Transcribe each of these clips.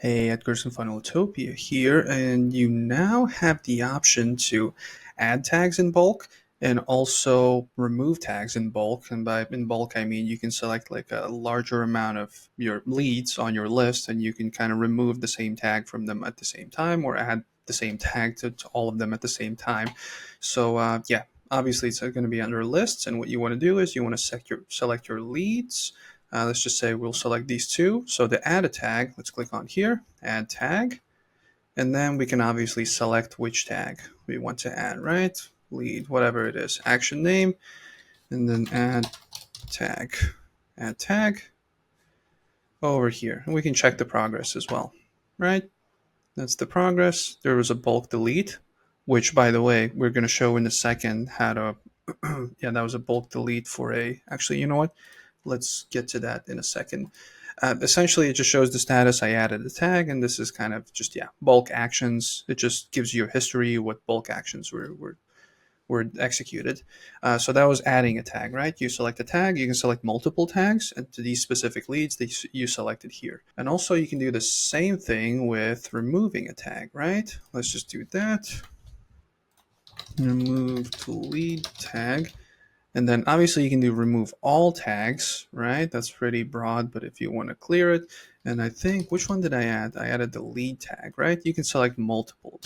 Hey, Edgar's in Funneltopia here, and you now have the option to add tags in bulk and also remove tags in bulk. And by in bulk, I mean you can select like a larger amount of your leads on your list, and you can kind of remove the same tag from them at the same time or add the same tag to all of them at the same time. So, yeah, obviously it's going to be under lists, and what you want to do is you want to select your leads. Let's just say we'll select these two. So to add a tag, let's click on here, add tag, and then we can obviously select which tag we want to add, right? Lead, whatever it is, action name, and then tag, add tag over here. And we can check the progress as well, right? That's the progress. There was a bulk delete, which by the way, we're going to show in a second how to, yeah, that was a bulk delete for actually, you know what? Let's get to that in a second. Essentially, it just shows the status. I added a tag, and this is kind of just, yeah, bulk actions. It just gives you a history, what bulk actions were executed. So that was adding a tag, right? You select a tag, you can select multiple tags, and to these specific leads that you selected here. And also you can do the same thing with removing a tag, right? Let's just do that. Remove to lead tag. And then obviously you can do remove all tags, right? That's pretty broad, but if you want to clear it, and I think, which one did I add? I added the lead tag, right? You can select multiple,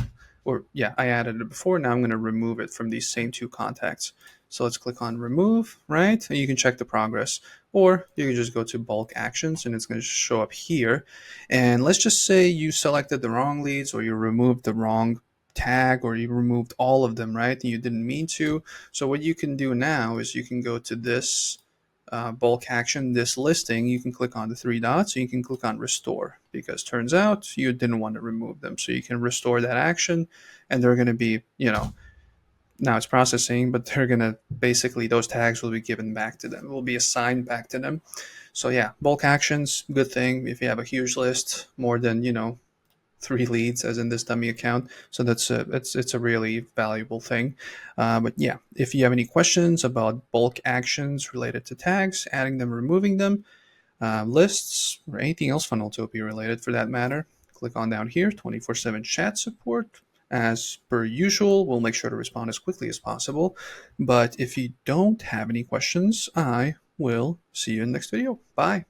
or yeah, I added it before. Now I'm going to remove it from these same two contacts. So let's click on remove, right? And you can check the progress, or you can just go to bulk actions and it's going to show up here. And let's just say you selected the wrong leads or you removed the wrong tag or you removed all of them, right? And you didn't mean to. So what you can do now is you can go to this bulk action, this listing, you can click on the three dots and you can click on restore, because turns out you didn't want to remove them. So you can restore that action and they're going to be, now it's processing, but they're going to basically, those tags will be given back to them, will be assigned back to them. So yeah, bulk actions, good thing if you have a huge list, more than, 3 leads as in this dummy account. So it's a really valuable thing. But yeah, if you have any questions about bulk actions related to tags, adding them, removing them, lists, or anything else Funneltopia related for that matter, click on down here, 24/7 chat support. As per usual, we'll make sure to respond as quickly as possible. But if you don't have any questions, I will see you in the next video. Bye.